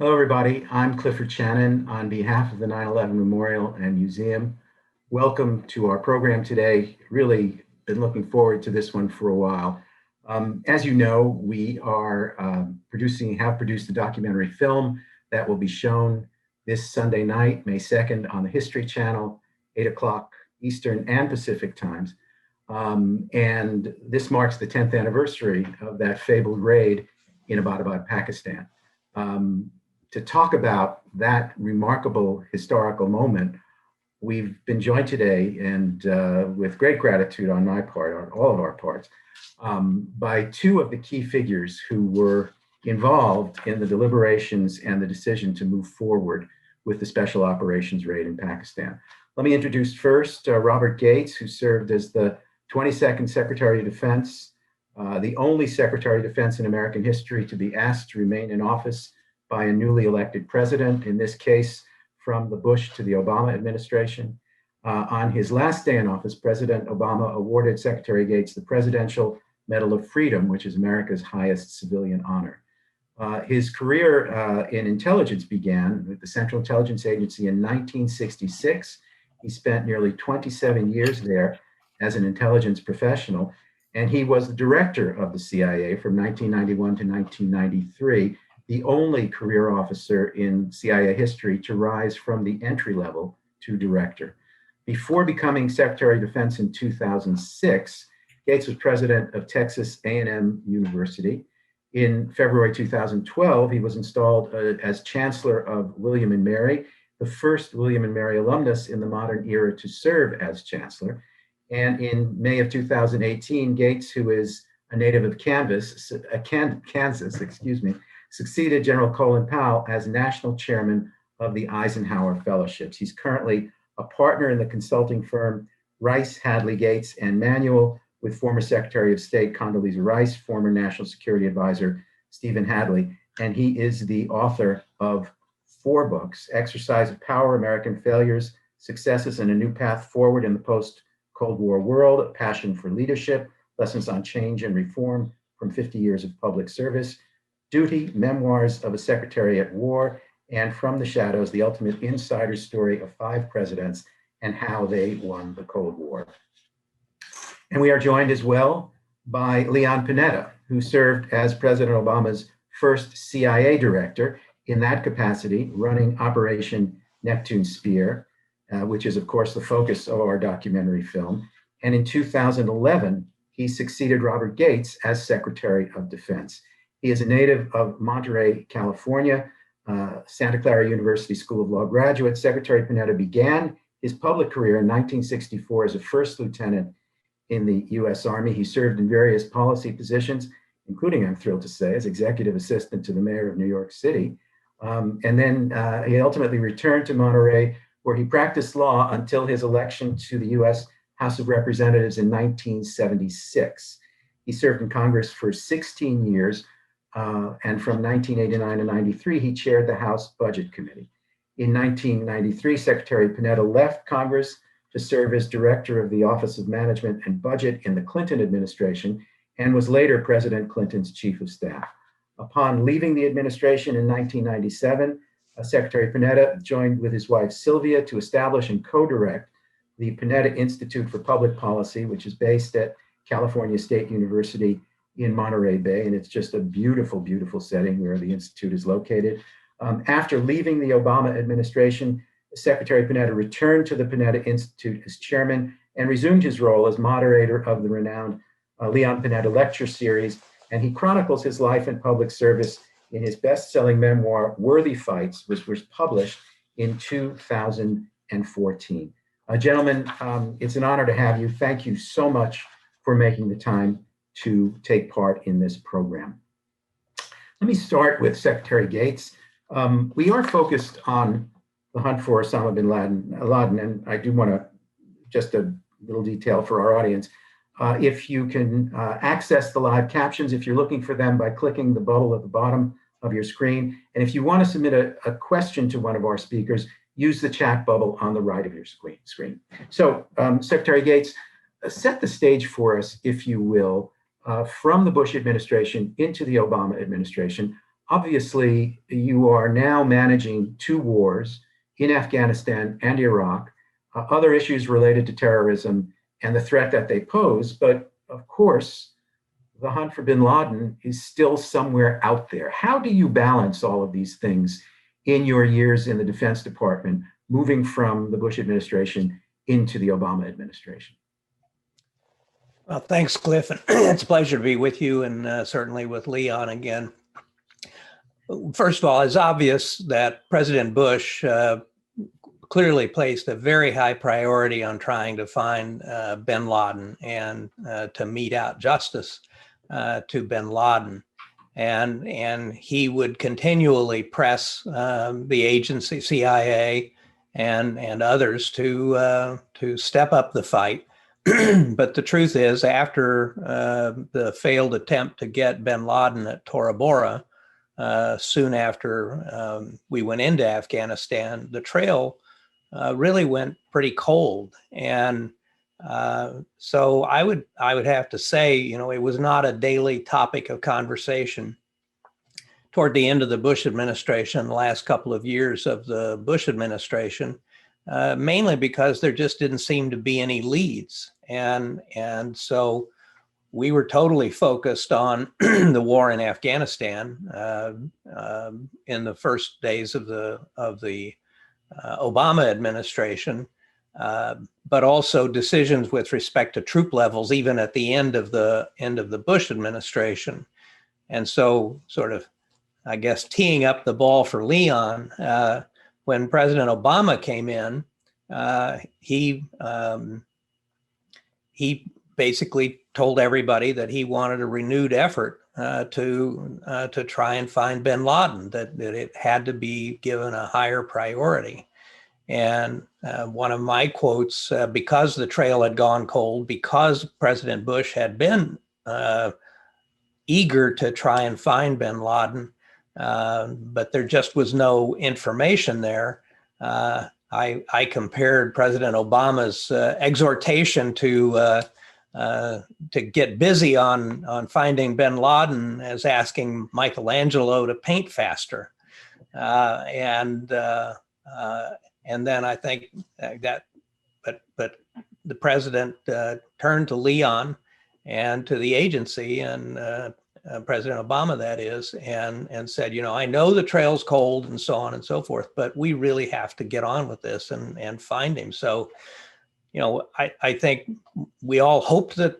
Hello, everybody. I'm Clifford Shannon on behalf of the 9/11 Memorial and Museum. Welcome to our program today. Really been looking forward to this one for a while. As you know, we are have produced a documentary film that will be shown this Sunday night, May 2nd, on the History Channel, 8 o'clock Eastern and Pacific times. And this marks the 10th anniversary of that fabled raid in Abbottabad, Pakistan. To talk about that remarkable historical moment, we've been joined today, and with great gratitude on my part, on all of our parts, by two of the key figures who were involved in the deliberations and the decision to move forward with the special operations raid in Pakistan. Let me introduce first Robert Gates, who served as the 22nd Secretary of Defense, the only Secretary of Defense in American history to be asked to remain in office by a newly elected president, in this case, from the Bush to the Obama administration. On his last day in office, President Obama awarded Secretary Gates the Presidential Medal of Freedom, which is America's highest civilian honor. His career in intelligence began with the Central Intelligence Agency in 1966. He spent nearly 27 years there as an intelligence professional, and he was the director of the CIA from 1991 to 1993, the only career officer in CIA history to rise from the entry level to director. Before becoming Secretary of Defense in 2006, Gates was president of Texas A&M University. In February 2012, he was installed as Chancellor of William and Mary, the first William and Mary alumnus in the modern era to serve as Chancellor. And in May of 2018, Gates, who is a native of Kansas, succeeded General Colin Powell as national chairman of the Eisenhower Fellowships. He's currently a partner in the consulting firm Rice, Hadley, Gates, and Manuel, with former Secretary of State Condoleezza Rice, former National Security Advisor Stephen Hadley, and he is the author of 4 books: Exercise of Power, American Failures, Successes, and a New Path Forward in the Post-Cold War World, A Passion for Leadership, Lessons on Change and Reform from 50 Years of Public Service, Duty, Memoirs of a Secretary at War, and From the Shadows, the ultimate insider story of 5 presidents and how they won the Cold War. And we are joined as well by Leon Panetta, who served as President Obama's first CIA director, in that capacity, running Operation Neptune Spear, which is, of course, the focus of our documentary film. And in 2011, he succeeded Robert Gates as Secretary of Defense. He is a native of Monterey, California, Santa Clara University School of Law graduate. Secretary Panetta began his public career in 1964 as a first lieutenant in the U.S. Army. He served in various policy positions, including, I'm thrilled to say, as executive assistant to the mayor of New York City. And then he ultimately returned to Monterey, where he practiced law until his election to the U.S. House of Representatives in 1976. He served in Congress for 16 years, and from 1989 to 93, he chaired the House Budget Committee. In 1993, Secretary Panetta left Congress to serve as director of the Office of Management and Budget in the Clinton administration, and was later President Clinton's chief of staff. Upon leaving the administration in 1997, Secretary Panetta joined with his wife Sylvia to establish and co-direct the Panetta Institute for Public Policy, which is based at California State University in Monterey Bay, and it's just a beautiful, beautiful setting where the Institute is located. After leaving the Obama administration, Secretary Panetta returned to the Panetta Institute as chairman and resumed his role as moderator of the renowned Leon Panetta Lecture Series, and he chronicles his life in public service in his best-selling memoir, Worthy Fights, which was published in 2014. Gentlemen, it's an honor to have you. Thank you so much for making the time to take part in this program. Let me start with Secretary Gates. We are focused on the hunt for Osama bin Laden, and I do want to, just a little detail for our audience. If you can access the live captions, if you're looking for them, by clicking the bubble at the bottom of your screen. And if you want to submit a question to one of our speakers, use the chat bubble on the right of your screen. So, Secretary Gates, set the stage for us, if you will, from the Bush administration into the Obama administration, obviously, you are now managing two wars in Afghanistan and Iraq, other issues related to terrorism and the threat that they pose. But of course, the hunt for bin Laden is still somewhere out there. How do you balance all of these things in your years in the Defense Department, moving from the Bush administration into the Obama administration? Well, thanks, Cliff. It's a pleasure to be with you, and certainly with Leon again. First of all, it's obvious that President Bush clearly placed a very high priority on trying to find bin Laden and to mete out justice to bin Laden. And he would continually press the agency, CIA, and others to step up the fight. But the truth is, after the failed attempt to get bin Laden at Tora Bora, soon after we went into Afghanistan, the trail really went pretty cold. And so I would have to say, it was not a daily topic of conversation toward the end of the Bush administration, the last couple of years of the Bush administration, mainly because there just didn't seem to be any leads. And so we were totally focused on the war in Afghanistan in the first days of the Obama administration, but also decisions with respect to troop levels, even at the end of the Bush administration. And so, sort of, I guess, teeing up the ball for Leon, when President Obama came in, he basically told everybody that he wanted a renewed effort to try and find bin Laden, that it had to be given a higher priority. And one of my quotes, because the trail had gone cold, because President Bush had been eager to try and find bin Laden, but there just was no information there. I compared President Obama's exhortation to get busy on finding bin Laden as asking Michelangelo to paint faster. And then I think but the president turned to Leon and to the agency, and President Obama, that is, and said, I know the trail's cold and so on and so forth, but we really have to get on with this and find him. So, I think we all hoped that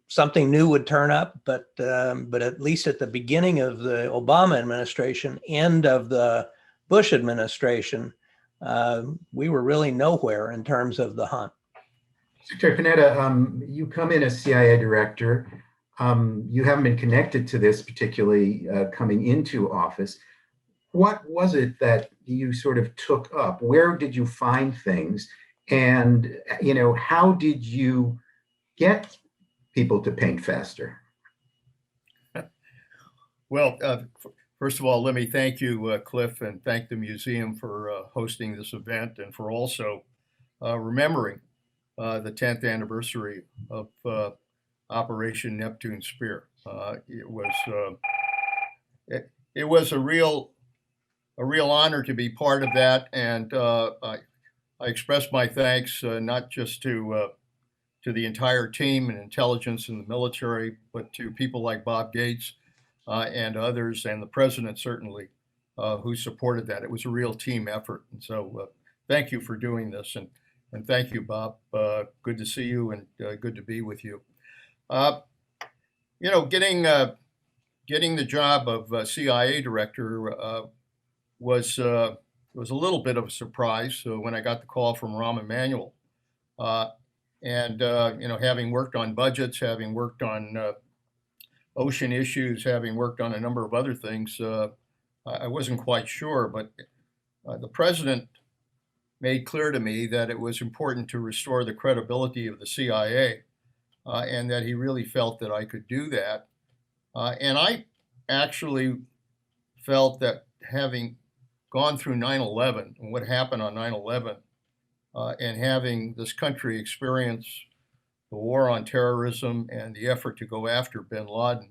something new would turn up, but at least at the beginning of the Obama administration, end of the Bush administration, we were really nowhere in terms of the hunt. Secretary Panetta, you come in as CIA director. You haven't been connected to this particularly coming into office. What was it that you sort of took up? Where did you find things? And, how did you get people to paint faster? Well, first of all, let me thank you, Cliff, and thank the museum for hosting this event and for also remembering the 10th anniversary of Operation Neptune Spear. It was a real honor to be part of that, and I express my thanks not just to the entire team and intelligence and the military, but to people like Bob Gates and others, and the president certainly, who supported that. It was a real team effort, and so thank you for doing this, and thank you, Bob. Good to see you, and good to be with you. Getting the job of CIA director was a little bit of a surprise when I got the call from Rahm Emanuel. And having worked on budgets, having worked on ocean issues, having worked on a number of other things, I wasn't quite sure. But the president made clear to me that it was important to restore the credibility of the CIA, and that he really felt that I could do that. And I actually felt that, having gone through 9/11 and what happened on 9/11, and having this country experience the war on terrorism and the effort to go after bin Laden,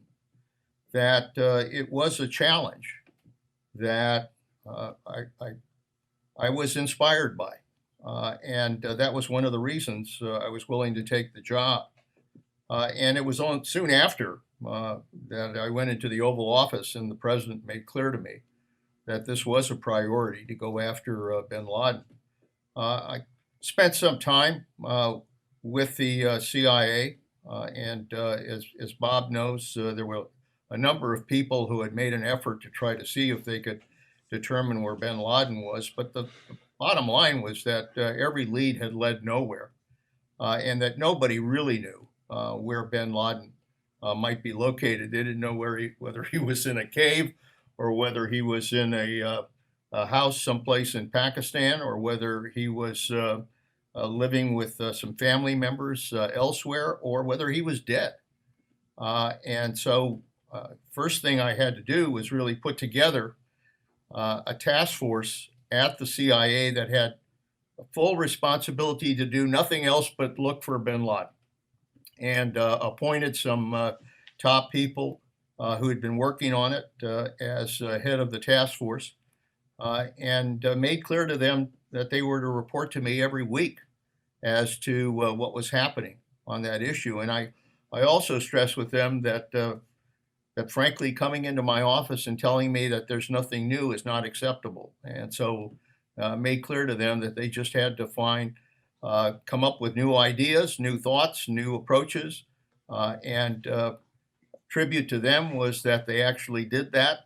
that it was a challenge. that I was inspired by. And that was one of the reasons I was willing to take the job. And it was soon after that I went into the Oval Office, and the president made clear to me that this was a priority to go after bin Laden. I spent some time with the CIA, and as Bob knows, there were a number of people who had made an effort to try to see if they could determine where bin Laden was. But the bottom line was that every lead had led nowhere, and that nobody really knew where bin Laden might be located. They didn't know whether he was in a cave, or whether he was in a house someplace in Pakistan, or whether he was living with some family members elsewhere, or whether he was dead. And so first thing I had to do was really put together a task force at the CIA that had a full responsibility to do nothing else but look for bin Laden, and appointed some top people who had been working on it as head of the task force, and made clear to them that they were to report to me every week as to what was happening on that issue. And I also stressed with them that that frankly, coming into my office and telling me that there's nothing new is not acceptable. And so made clear to them that they just had to come up with new ideas, new thoughts, new approaches. And tribute to them was that they actually did that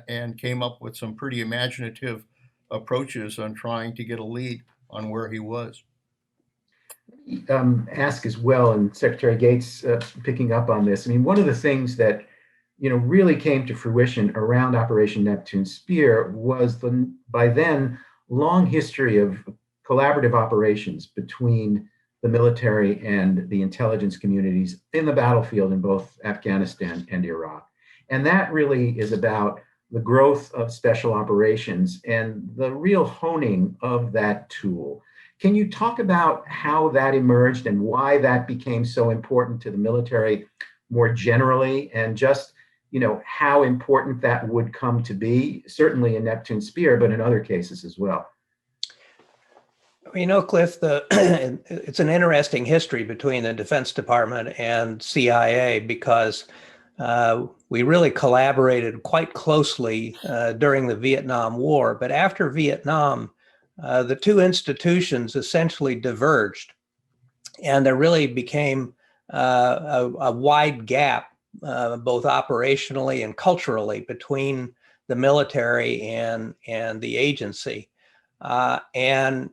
and came up with some pretty imaginative approaches on trying to get a lead on where he was. Ask as well, and Secretary Gates picking up on this. I mean, one of the things that really came to fruition around Operation Neptune Spear was the, by then, long history of collaborative operations between the military and the intelligence communities in the battlefield in both Afghanistan and Iraq. And that really is about the growth of special operations and the real honing of that tool. Can you talk about how that emerged and why that became so important to the military more generally, and just how important that would come to be, certainly in Neptune Spear, but in other cases as well? Cliff, it's an interesting history between the Defense Department and CIA, because we really collaborated quite closely during the Vietnam War. But after Vietnam, the two institutions essentially diverged, and there really became a wide gap, both operationally and culturally, between the military and the agency. And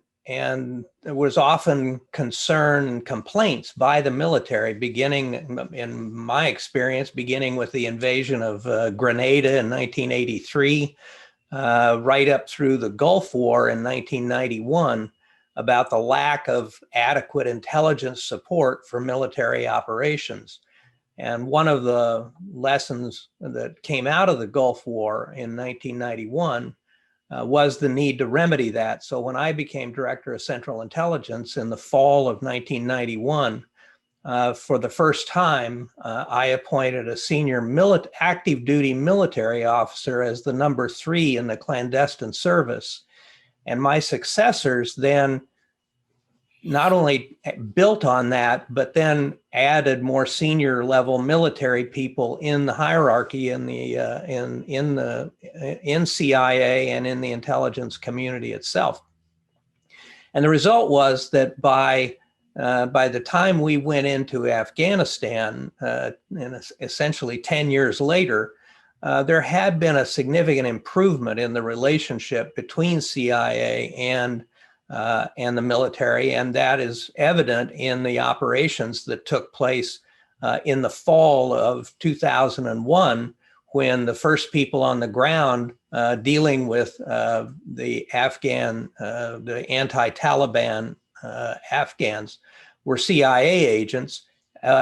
there was often concern and complaints by the military, beginning, in my experience, beginning with the invasion of Grenada in 1983, right up through the Gulf War in 1991, about the lack of adequate intelligence support for military operations. And one of the lessons that came out of the Gulf War in 1991 was the need to remedy that. So when I became Director of Central Intelligence in the fall of 1991, for the first time, I appointed a senior active duty military officer as the number 3 in the clandestine service. And my successors then not only built on that, but then added more senior level military people in the hierarchy in CIA and in the intelligence community itself. And the result was that by the time we went into Afghanistan, and essentially 10 years later, there had been a significant improvement in the relationship between CIA and the military, and that is evident in the operations that took place in the fall of 2001, when the first people on the ground dealing with the anti-Taliban Afghans were CIA agents,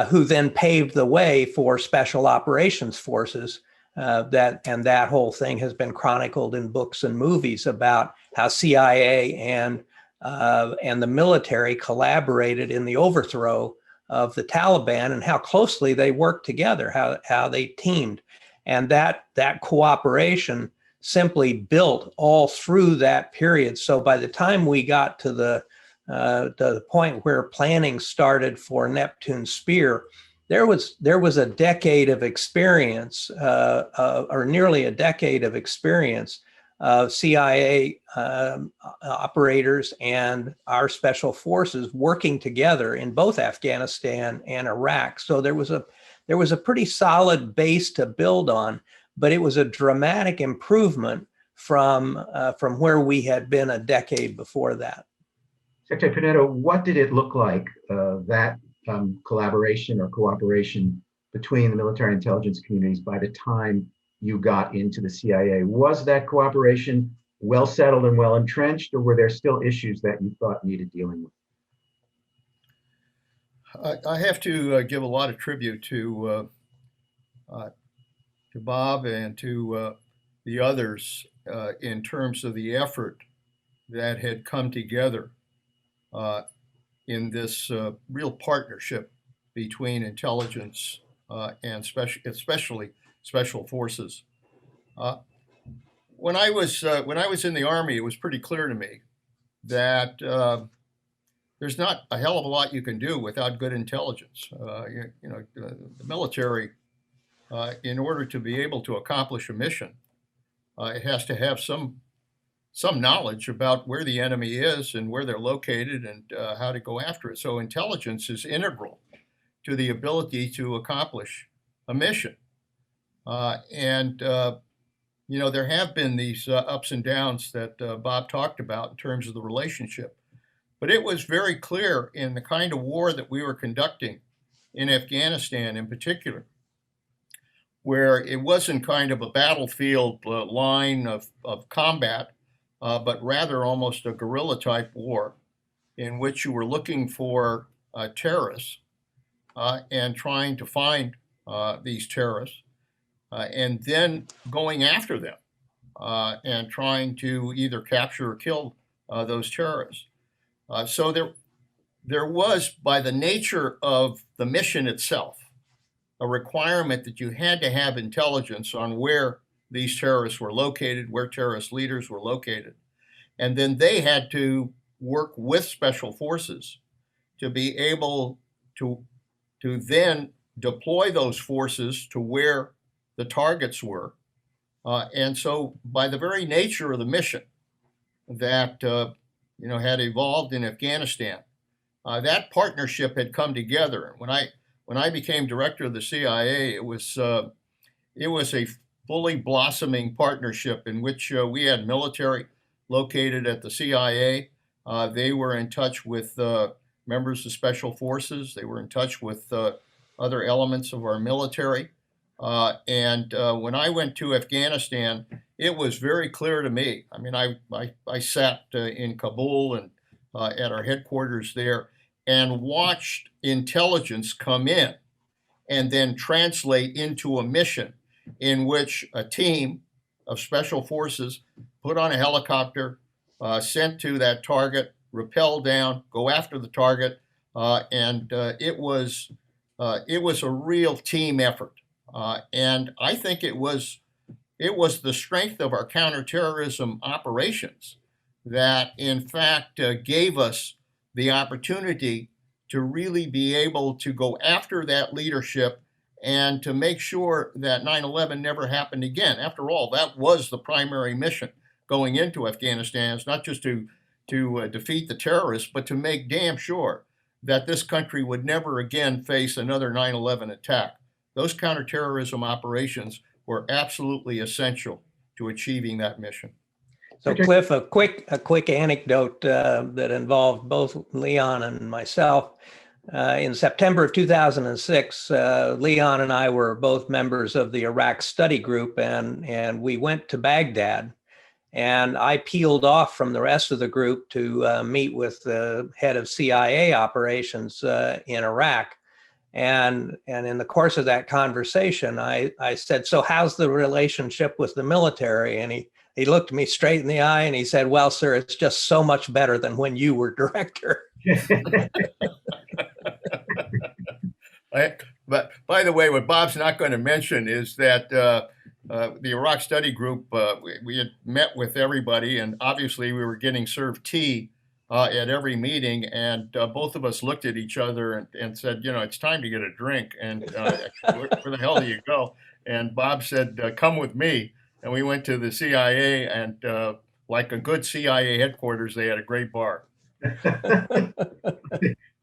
who then paved the way for special operations forces. That whole thing has been chronicled in books and movies about how CIA and the military collaborated in the overthrow of the Taliban, and how closely they worked together, how they teamed. And that cooperation simply built all through that period. So by the time we got to the point where planning started for Neptune Spear, there was a decade of experience, or nearly a decade of experience of CIA operators and our special forces working together in both Afghanistan and Iraq. So there was a pretty solid base to build on, but it was a dramatic improvement from where we had been a decade before that. Secretary Panetta, what did it look like, that collaboration or cooperation between the military intelligence communities by the time you got into the CIA? Was that cooperation well settled and well entrenched, or were there still issues that you thought needed dealing with? I have to give a lot of tribute to Bob and to the others in terms of the effort that had come together in this real partnership between intelligence and especially special forces. When I was in the Army, it was pretty clear to me that there's not a hell of a lot you can do without good intelligence. The military, in order to be able to accomplish a mission, it has to have some knowledge about where the enemy is and where they're located and how to go after it. So intelligence is integral to the ability to accomplish a mission. There have been these ups and downs that Bob talked about in terms of the relationship. But it was very clear in the kind of war that we were conducting in Afghanistan in particular, where it wasn't kind of a battlefield line of combat, but rather almost a guerrilla type war in which you were looking for terrorists and trying to find these terrorists and then going after them and trying to either capture or kill those terrorists. So there was, by the nature of the mission itself, a requirement that you had to have intelligence on where these terrorists were located, where terrorist leaders were located. And then they had to work with special forces to be able to then deploy those forces to where the targets were. And so by the very nature of the mission that had evolved in Afghanistan, that partnership had come together. When I became director of the CIA, it was a fully blossoming partnership in which we had military located at the CIA. They were in touch with members of special forces. They were in touch with other elements of our military. And when I went to Afghanistan, it was very clear to me. I mean, I sat in Kabul and at our headquarters there and watched intelligence come in and then translate into a mission in which a team of special forces put on a helicopter, sent to that target, rappel down, go after the target, and it was a real team effort. And I think it was the strength of our counterterrorism operations that, in fact, gave us the opportunity to really be able to go after that leadership and to make sure that 9/11 never happened again. After all, that was the primary mission going into Afghanistan. It's not just to defeat the terrorists, but to make damn sure that this country would never again face another 9/11 attack. Those counterterrorism operations were absolutely essential to achieving that mission. So, Cliff, a quick anecdote that involved both Leon and myself. In September of 2006, Leon and I were both members of the Iraq study group, and we went to Baghdad. And I peeled off from the rest of the group to meet with the head of CIA operations in Iraq. And in the course of that conversation, I said, "So how's the relationship with the military?" And he looked me straight in the eye and he said, "Well, sir, it's just so much better than when you were director." But by the way, what Bob's not going to mention is that the Iraq study group, we had met with everybody, and obviously we were getting served tea at every meeting, and both of us looked at each other and said, it's time to get a drink. And where the hell do you go? And Bob said, come with me. And we went to the CIA, and like a good CIA headquarters, they had a great bar.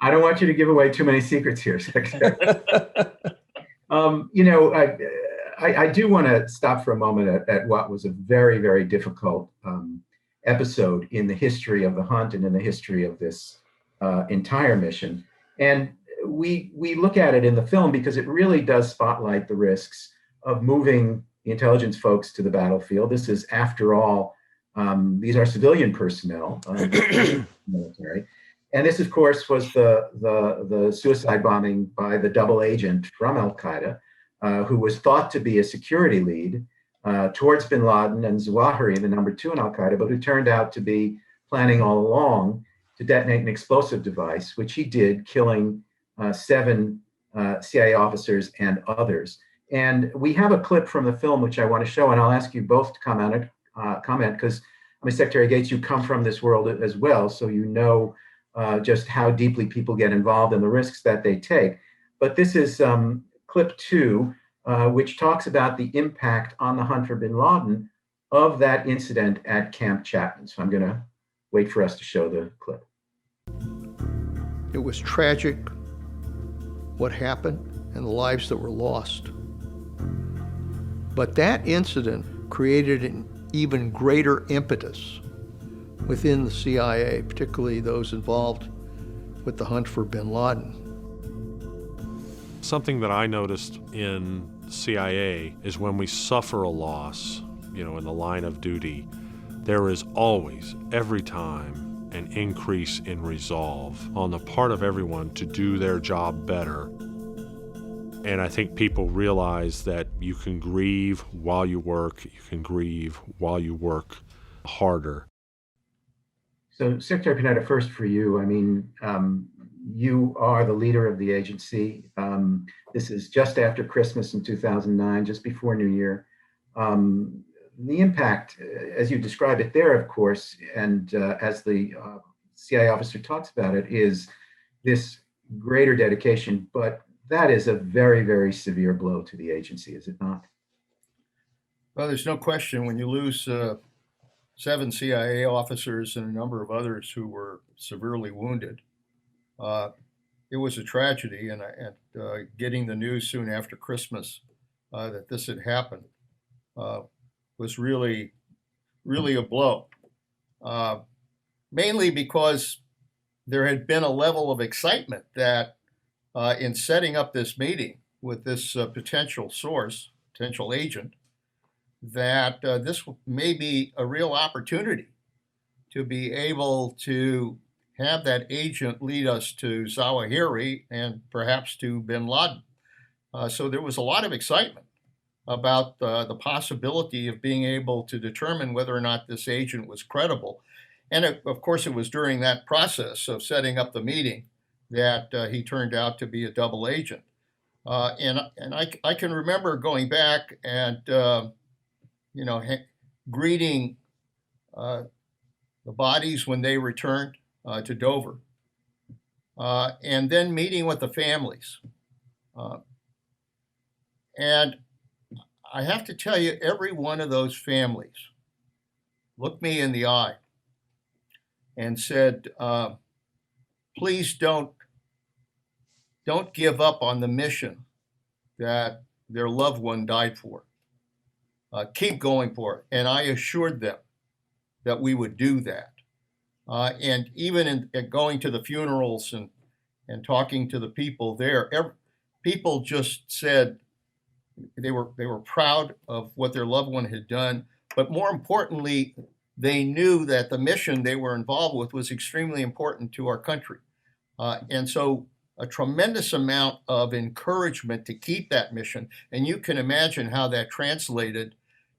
I don't want you to give away too many secrets here. I do want to stop for a moment at what was a very, very difficult episode in the history of the hunt and in the history of this entire mission. And we look at it in the film because it really does spotlight the risks of moving the intelligence folks to the battlefield. This is, after all, these are civilian personnel, military. And this, of course, was the suicide bombing by the double agent from Al-Qaeda, who was thought to be a security lead towards bin Laden and Zawahiri, the number 2 in Al-Qaeda, but who turned out to be planning all along to detonate an explosive device, which he did, killing 7 CIA officers and others. And we have a clip from the film, which I want to show, and I'll ask you both to comment, because, Secretary Gates, you come from this world as well, so you know just how deeply people get involved and the risks that they take. But this is clip 2, which talks about the impact on the hunt for bin Laden of that incident at Camp Chapman. So I'm going to wait for us to show the clip. It was tragic what happened and the lives that were lost. But that incident created an even greater impetus within the CIA, particularly those involved with the hunt for bin Laden. Something that I noticed in CIA is when we suffer a loss, in the line of duty, there is always, every time, an increase in resolve on the part of everyone to do their job better. And I think people realize that you can grieve while you work, you can grieve while you work harder. So, Secretary Panetta, first for you, you are the leader of the agency. This is just after Christmas in 2009, just before New Year. The impact, as you described it there, of course, and as the CIA officer talks about it, is this greater dedication, but that is a very, very severe blow to the agency, is it not? Well, there's no question when you lose 7 CIA officers and a number of others who were severely wounded. It was a tragedy, and getting the news soon after Christmas that this had happened was really, really a blow. Mainly because there had been a level of excitement that in setting up this meeting with this potential source, potential agent, that this may be a real opportunity to be able to have that agent lead us to Zawahiri and perhaps to bin Laden. So there was a lot of excitement about the possibility of being able to determine whether or not this agent was credible. And of course, it was during that process of setting up the meeting that he turned out to be a double agent. And I can remember going back and greeting the bodies when they returned to Dover, and then meeting with the families. And I have to tell you, every one of those families looked me in the eye and said, please don't give up on the mission that their loved one died for. Keep going for it. And I assured them that we would do that. And even in going to the funerals and talking to the people there, people just said they were proud of what their loved one had done. But more importantly, they knew that the mission they were involved with was extremely important to our country. And so a tremendous amount of encouragement to keep that mission. And you can imagine how that translated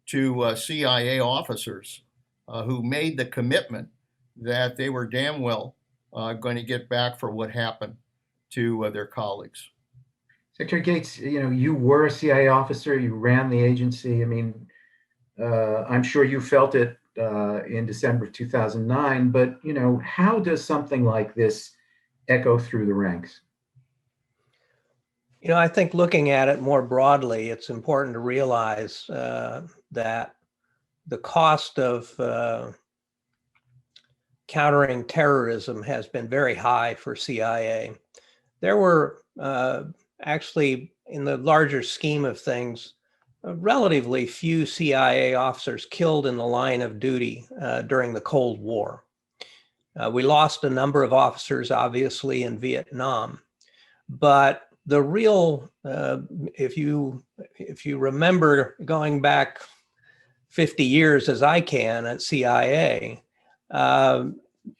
to CIA officers who made the commitment that they were damn well going to get back for what happened to their colleagues. Secretary Gates, you were a CIA officer, you ran the agency. I mean, I'm sure you felt it in December of 2009, but, how does something like this echo through the ranks? I think looking at it more broadly, it's important to realize that the cost of countering terrorism has been very high for CIA. There were actually, in the larger scheme of things, relatively few CIA officers killed in the line of duty during the Cold War. We lost a number of officers, obviously, in Vietnam, but the real, if you remember going back 50 years as I can at CIA,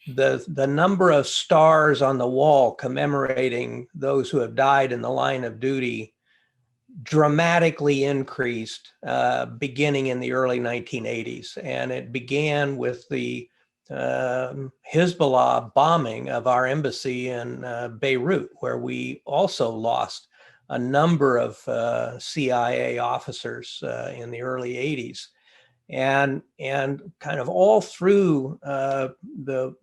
the number of stars on the wall commemorating those who have died in the line of duty dramatically increased beginning in the early 1980s. And it began with the Hezbollah bombing of our embassy in Beirut, where we also lost a number of CIA officers in the early 80s. And kind of all through the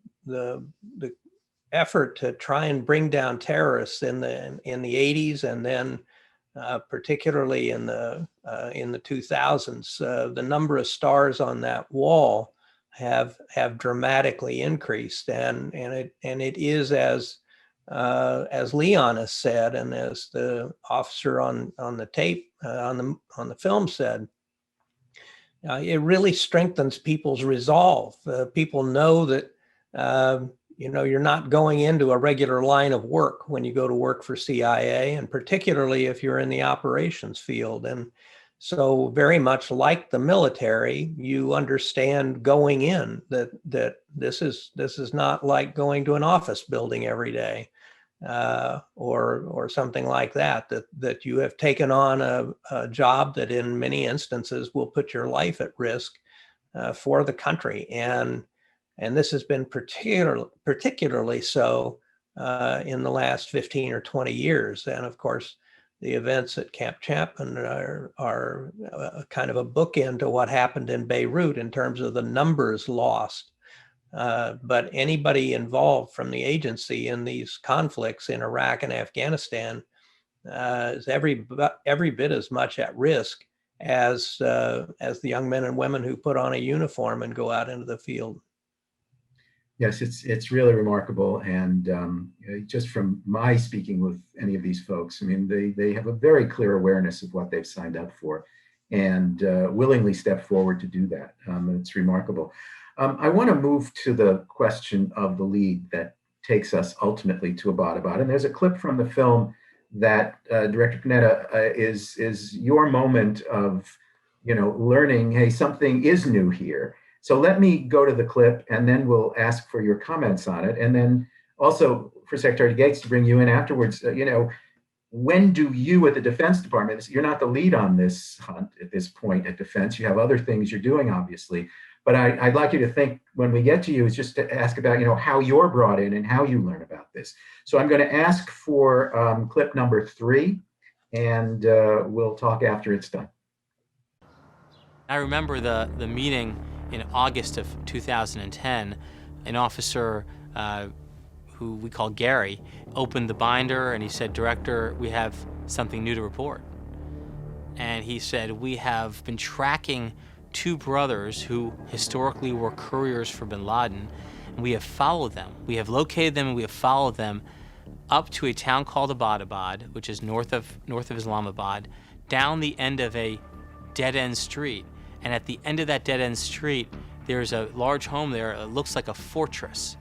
effort to try and bring down terrorists in the 80s, and then particularly in the 2000s, the number of stars on that wall have dramatically increased, and it is as Leon has said, and as the officer on the tape on the film said, it really strengthens people's resolve. People know that you're not going into a regular line of work when you go to work for CIA, and particularly if you're in the operations field. And so very much like the military, you understand going in that this is not like going to an office building every day, or something like that you have taken on a job that in many instances will put your life at risk for the country. And this has been particularly so in the last 15 or 20 years. And of course, the events at Camp Chapman are kind of a bookend to what happened in Beirut in terms of the numbers lost. But anybody involved from the agency in these conflicts in Iraq and Afghanistan is every bit as much at risk as the young men and women who put on a uniform and go out into the field. Yes, it's really remarkable, and just from my speaking with any of these folks, I mean, they have a very clear awareness of what they've signed up for, and willingly step forward to do that. It's remarkable. I want to move to the question of the lead that takes us ultimately to Abbottabad, and there's a clip from the film that Director Panetta is your moment of learning, hey, something is new here. So let me go to the clip, and then we'll ask for your comments on it. And then also for Secretary Gates to bring you in afterwards. When do you at the Defense Department, you're not the lead on this hunt at this point at Defense, you have other things you're doing, obviously. But I'd like you to think when we get to you is just to ask about, how you're brought in and how you learn about this. So I'm going to ask for clip number 3, and we'll talk after it's done. I remember the meeting in August of 2010. An officer who we call Gary opened the binder and he said, "Director, we have something new to report." And he said, "We have been tracking 2 brothers who historically were couriers for bin Laden, and we have followed them. We have located them and we have followed them up to a town called Abbottabad, which is north of Islamabad, down the end of a dead-end street. And at the end of that dead-end street, there's a large home there. It looks like a fortress."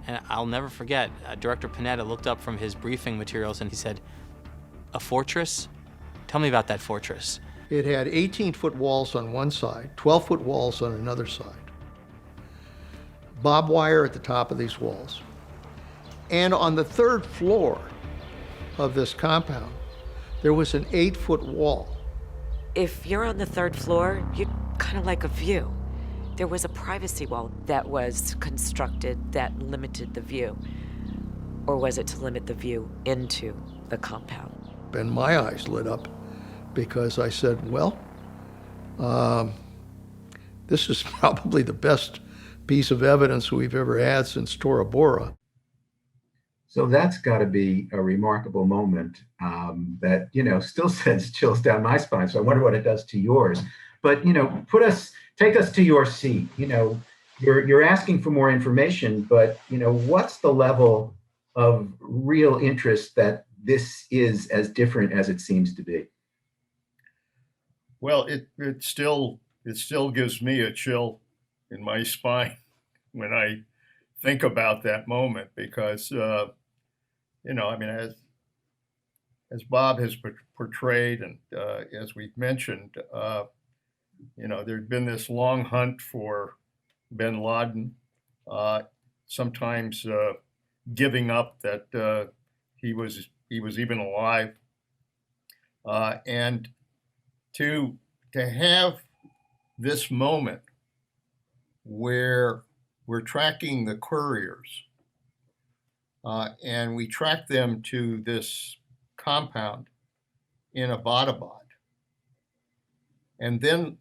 And I'll never forget, Director Panetta looked up from his briefing materials and he said, "A fortress? Tell me about that fortress." It had 18-foot walls on one side, 12-foot walls on another side. Barbed wire at the top of these walls. And on the 3rd floor of this compound, there was an 8-foot wall. If you're on the 3rd floor, you'd kind of like a view. There was a privacy wall that was constructed that limited the view. Or was it to limit the view into the compound? and my eyes lit up because I said, well, this is probably the best piece of evidence we've ever had since Tora Bora. So that's got to be a remarkable moment that, still sends chills down my spine. So I wonder what it does to yours. But, take us to your seat. You're asking for more information, but, what's the level of real interest that this is as different as it seems to be? Well, it still gives me a chill in my spine when I think about that moment, because as Bob has portrayed, and as we've mentioned, there'd been this long hunt for bin Laden, sometimes giving up that he was even alive, and to have this moment where we're tracking the couriers, and we track them to this compound in Abbottabad. And then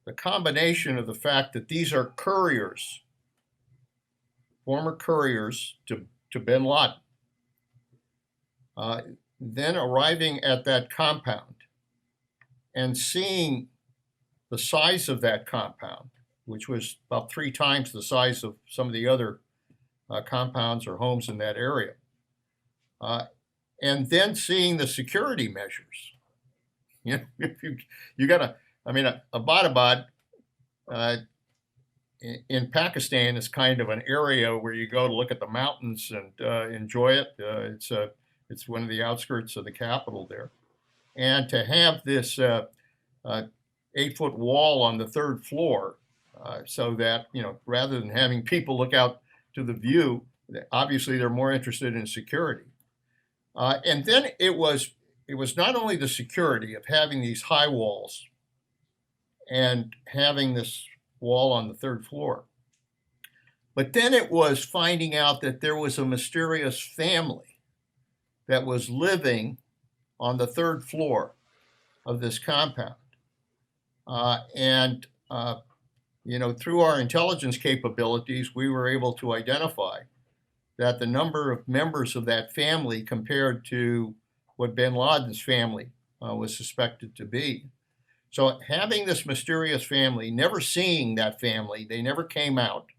the combination of the fact that these are couriers, former couriers to bin Laden, then arriving at that compound and seeing the size of that compound, which was about 3 times the size of some of the other compounds or homes in that area, and then seeing the security measures. If you gotta, Abbottabad in Pakistan is kind of an area where you go to look at the mountains and enjoy it. It's one of the outskirts of the capital there, and to have this 8-foot wall on the 3rd floor, so that rather than having people look out to the view, obviously they're more interested in security. And then it was not only the security of having these high walls and having this wall on the 3rd floor, but then it was finding out that there was a mysterious family that was living on the 3rd floor of this compound. Through our intelligence capabilities, we were able to identify that the number of members of that family compared to what bin Laden's family was suspected to be. So having this mysterious family, never seeing that family, they never came out,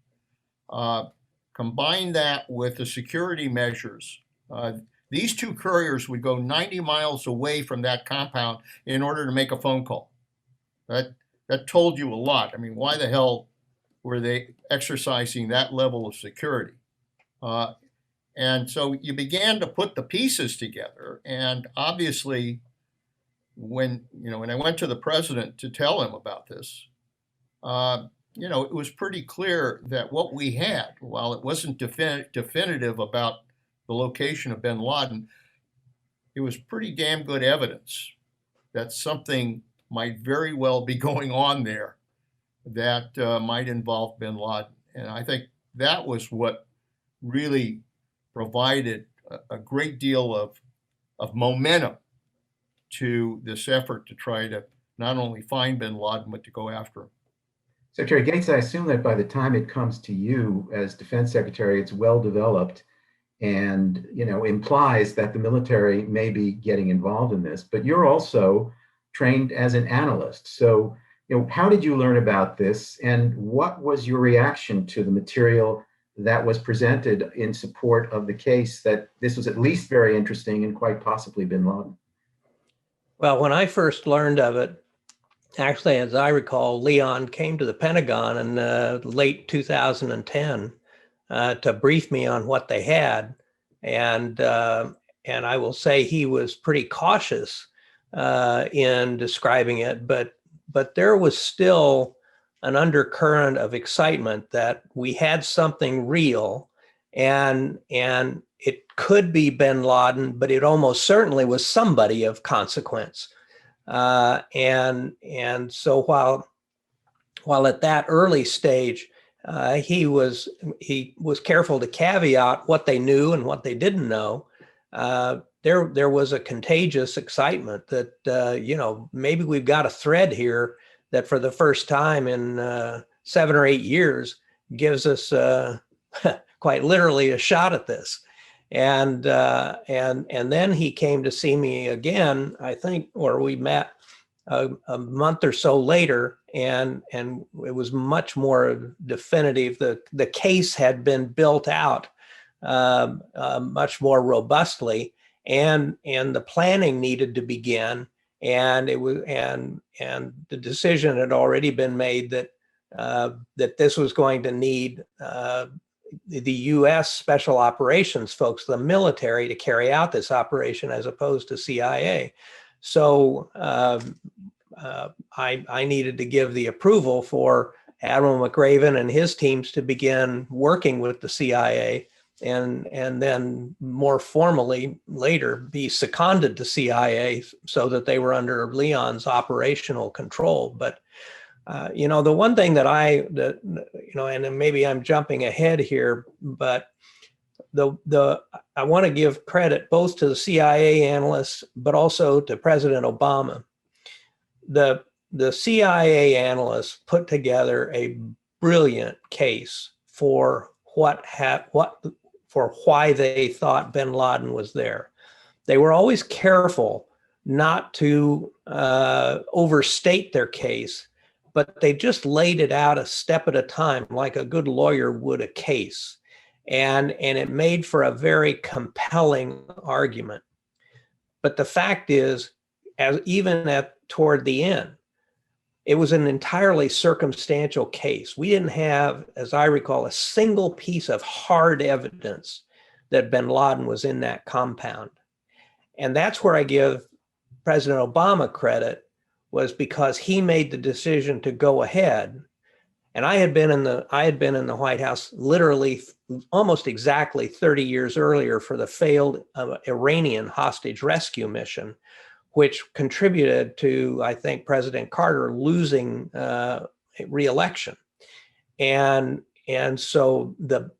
combine that with the security measures. These 2 couriers would go 90 miles away from that compound in order to make a phone call. That told you a lot. Why the hell were they exercising that level of security? And so you began to put the pieces together. And obviously, when I went to the president to tell him about this, it was pretty clear that what we had, while it wasn't definitive about the location of bin Laden, it was pretty damn good evidence that something might very well be going on there that might involve bin Laden. And I think that was what really provided a great deal of momentum to this effort to try to not only find bin Laden, but to go after him. Secretary Gates, I assume that by the time it comes to you as Defense Secretary, it's well developed and implies that the military may be getting involved in this, but you're also trained as an analyst. So, how did you learn about this, and what was your reaction to the material that was presented in support of the case that this was at least very interesting and quite possibly bin Laden? Well, when I first learned of it, actually, as I recall, Leon came to the Pentagon in late 2010 to brief me on what they had, and I will say he was pretty cautious in describing it, but there was still an undercurrent of excitement that we had something real, and it could be bin Laden, but it almost certainly was somebody of consequence. And so while at that early stage, he was careful to caveat what they knew and what they didn't know. there was a contagious excitement that maybe we've got a thread here that for the first time in 7 or 8 years gives us quite literally a shot at this. And then he came to see me again, I think, or we met a month or so later, and it was much more definitive. The case had been built out much more robustly, and the planning needed to begin, and it was and the decision had already been made that this was going to need the U.S. Special Operations folks, the military, to carry out this operation as opposed to CIA. So I needed to give the approval for Admiral McRaven and his teams to begin working with the CIA, and then more formally later be seconded to CIA so that they were under Leon's operational control. But the one thing that and maybe I'm jumping ahead here, but I want to give credit both to the CIA analysts, but also to President Obama. The CIA analysts put together a brilliant case for why they thought bin Laden was there. They were always careful not to overstate their case, but they just laid it out a step at a time, like a good lawyer would a case. And it made for a very compelling argument. But the fact is, toward the end, it was an entirely circumstantial case. We didn't have, as I recall, a single piece of hard evidence that bin Laden was in that compound. And that's where I give President Obama credit, was because he made the decision to go ahead. And I had been in the White House literally almost exactly 30 years earlier for the failed Iranian hostage rescue mission, which contributed to, I think, President Carter losing re-election. And so the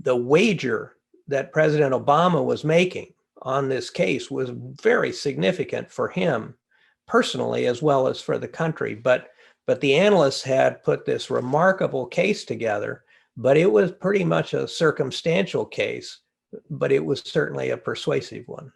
wager that President Obama was making on this case was very significant for him personally, as well as for the country. But the analysts had put this remarkable case together, but it was pretty much a circumstantial case, but it was certainly a persuasive one.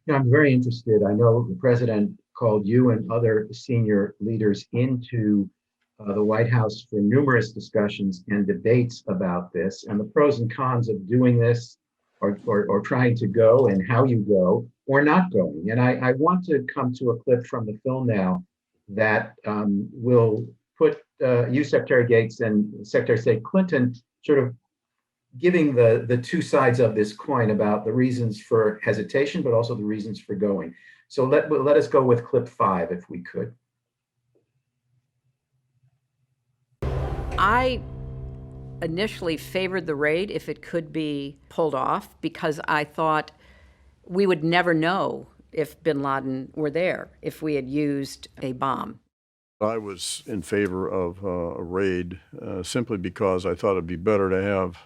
Yeah, I'm very interested. I know the president called you and other senior leaders into the White House for numerous discussions and debates about this, and the pros and cons of doing this or trying to go, and how you go or not going. And I want to come to a clip from the film now that will put you, Secretary Gates, and Secretary of State Clinton sort of giving the two sides of this coin about the reasons for hesitation, but also the reasons for going. So let us go with clip 5, if we could. I initially favored the raid if it could be pulled off, because I thought we would never know if bin Laden were there if we had used a bomb. I was in favor of a raid simply because I thought it'd be better to have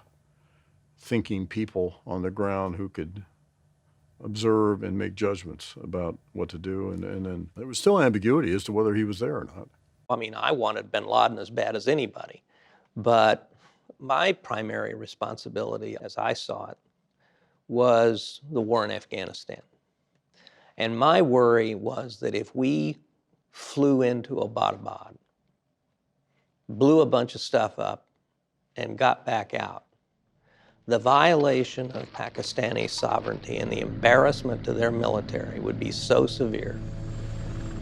thinking people on the ground who could observe and make judgments about what to do. And then there was still ambiguity as to whether he was there or not. I mean, I wanted bin Laden as bad as anybody, but my primary responsibility, as I saw it, was the war in Afghanistan. And my worry was that if we flew into Abbottabad, blew a bunch of stuff up, and got back out, the violation of Pakistani sovereignty and the embarrassment to their military would be so severe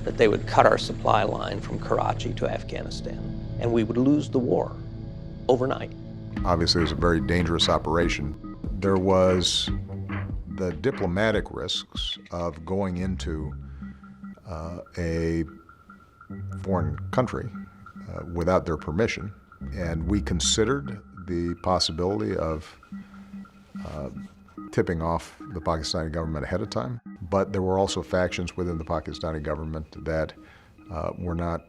that they would cut our supply line from Karachi to Afghanistan, and we would lose the war overnight. Obviously, it was a very dangerous operation. There was the diplomatic risks of going into a foreign country without their permission, and we considered the possibility of tipping off the Pakistani government ahead of time, but there were also factions within the Pakistani government that were not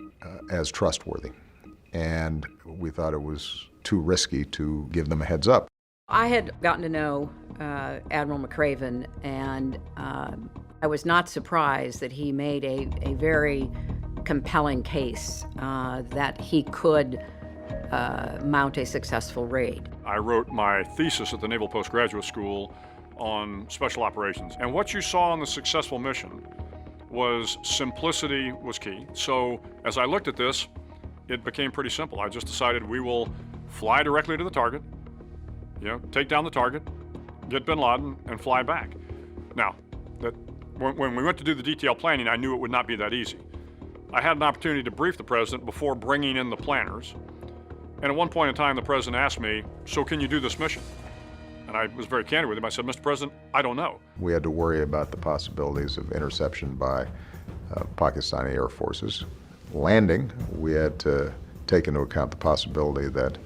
as trustworthy, and we thought it was too risky to give them a heads up. I had gotten to know Admiral McRaven, and I was not surprised that he made a very compelling case that he could mount a successful raid. I wrote my thesis at the Naval Postgraduate School on special operations. And what you saw on the successful mission was simplicity was key. So as I looked at this, it became pretty simple. I just decided we will fly directly to the target, take down the target, get bin Laden, and fly back. Now, when we went to do the detailed planning, I knew it would not be that easy. I had an opportunity to brief the president before bringing in the planners. And at one point in time, the president asked me, "So can you do this mission?" And I was very candid with him. I said, "Mr. President, I don't know." We had to worry about the possibilities of interception by Pakistani air forces. Landing, we had to take into account the possibility that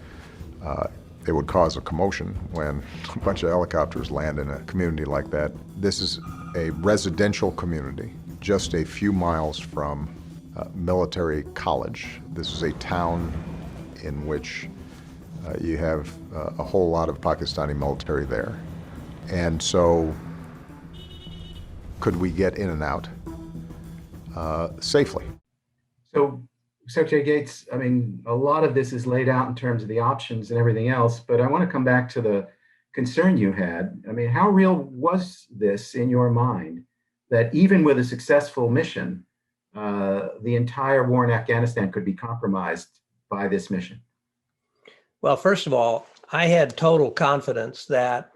it would cause a commotion when a bunch of helicopters land in a community like that. This is a residential community, just a few miles from military college. This is a town in which you have a whole lot of Pakistani military there. And so could we get in and out safely? So, Secretary Gates, I mean, a lot of this is laid out in terms of the options and everything else, but I want to come back to the concern you had. I mean, how real was this in your mind that even with a successful mission, the entire war in Afghanistan could be compromised by this mission? Well, first of all, I had total confidence that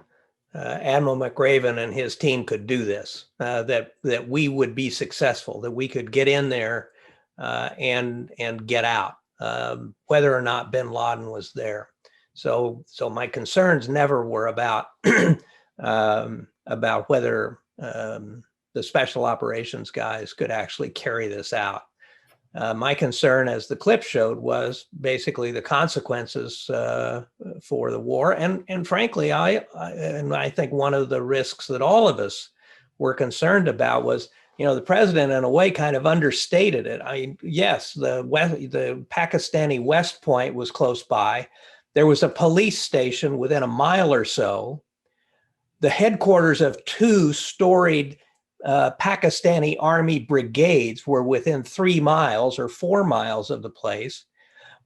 Admiral McRaven and his team could do this, that we would be successful, that we could get in there and get out, whether or not bin Laden was there. So my concerns never were about whether the special operations guys could actually carry this out. My concern, as the clip showed, was basically the consequences for the war. And frankly, I think one of the risks that all of us were concerned about was, the president in a way kind of understated it. I mean, yes, the Pakistani West Point was close by. There was a police station within a mile or so. The headquarters of 2 storied Pakistani army brigades were within 3 miles or 4 miles of the place.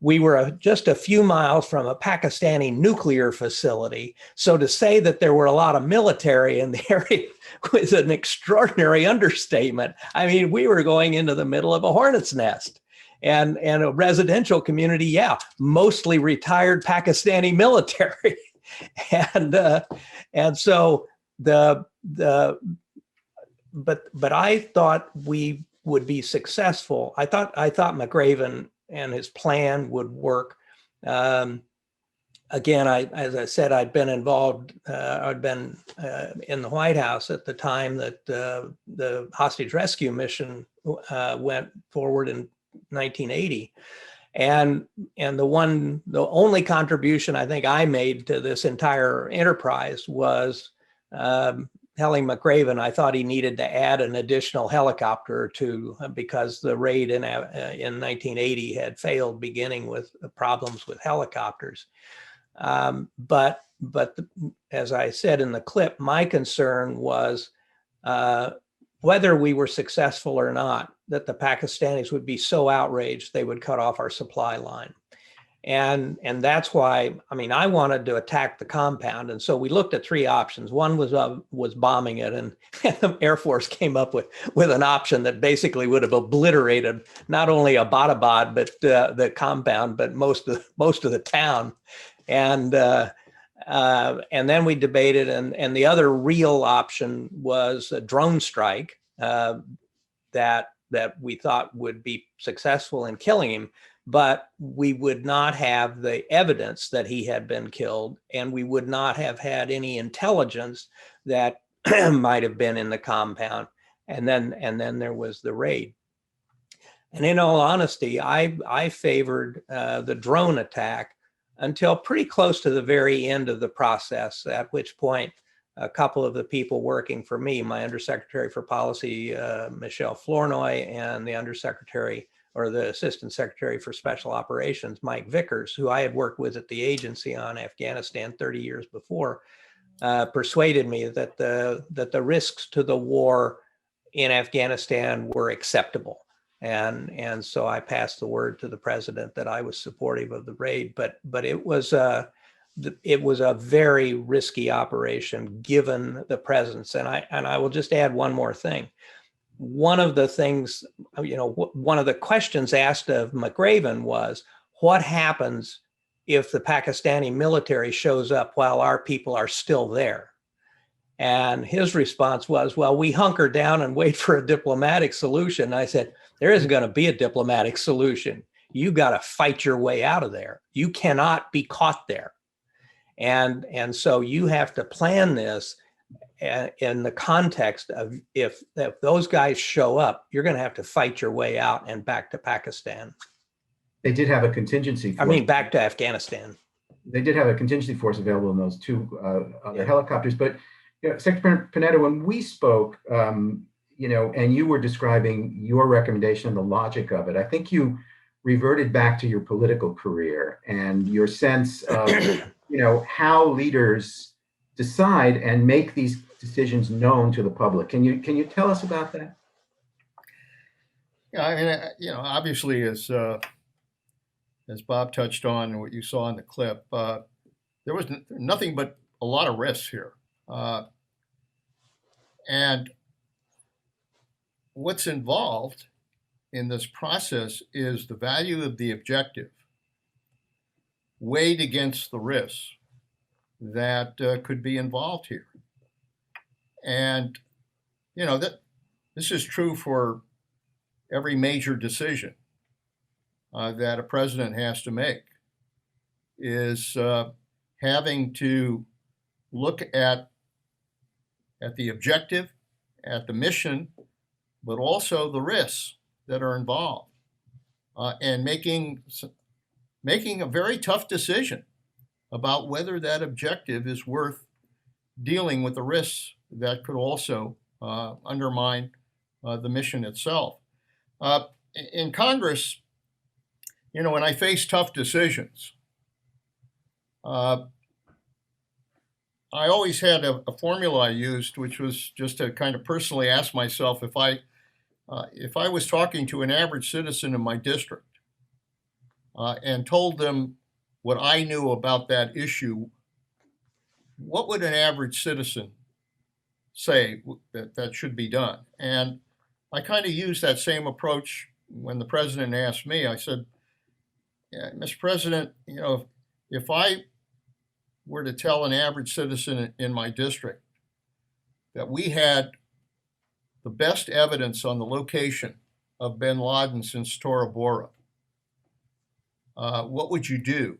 We were just a few miles from a Pakistani nuclear facility. So to say that there were a lot of military in the area was an extraordinary understatement. I mean, we were going into the middle of a hornet's nest, and a residential community, mostly retired Pakistani military. and so but I thought we would be successful. I thought McRaven and his plan would work. Again, as I said, I'd been involved. I'd been in the White House at the time that the hostage rescue mission went forward in 1980, and the only contribution I think I made to this entire enterprise was telling McRaven I thought he needed to add an additional helicopter to, because the raid in 1980 had failed, beginning with problems with helicopters. But as I said in the clip, my concern was whether we were successful or not, that the Pakistanis would be so outraged they would cut off our supply line. And that's why, I mean, I wanted to attack the compound. And so we looked at 3 options. One was bombing it, and the Air Force came up with an option that basically would have obliterated not only Abbottabad, but the compound, but most of the town. And then we debated, and the other real option was a drone strike that we thought would be successful in killing him. But we would not have the evidence that he had been killed, and we would not have had any intelligence that might have been in the compound. And then there was the raid. And in all honesty, I favored the drone attack until pretty close to the very end of the process, at which point a couple of the people working for me, my Undersecretary for Policy, Michelle Flournoy, and the Undersecretary or the Assistant Secretary for Special Operations, Mike Vickers, who I had worked with at the agency on Afghanistan 30 years before, persuaded me that the risks to the war in Afghanistan were acceptable. And so I passed the word to the president that I was supportive of the raid, but it was a very risky operation given the presence. And I will just add one more thing. One of the things, one of the questions asked of McRaven was, what happens if the Pakistani military shows up while our people are still there? And his response was, well, we hunker down and wait for a diplomatic solution. I said, there isn't going to be a diplomatic solution. You got to fight your way out of there. You cannot be caught there. And so you have to plan this in the context of if those guys show up, you're going to have to fight your way out and back to Pakistan. They did have a contingency force. Back to Afghanistan. They did have a contingency force available in those two other helicopters. But Secretary Panetta, when we spoke, and you were describing your recommendation and the logic of it, I think you reverted back to your political career and your sense of, how leaders decide and make these decisions known to the public. Can you tell us about that? Yeah, obviously, as Bob touched on what you saw in the clip, there was nothing but a lot of risks here. And what's involved in this process is the value of the objective weighed against the risks that could be involved here. And, this is true for every major decision that a president has to make, is having to look at the objective, at the mission, but also the risks that are involved, and making a very tough decision about whether that objective is worth dealing with the risks that could also undermine the mission itself. In Congress, when I face tough decisions, I always had a formula I used, which was just to kind of personally ask myself if I was talking to an average citizen in my district and told them what I knew about that issue, what would an average citizen say that should be done? And I kind of used that same approach when the president asked me. I said, Mr. President, if I were to tell an average citizen in my district that we had the best evidence on the location of bin Laden since Tora Bora, what would you do?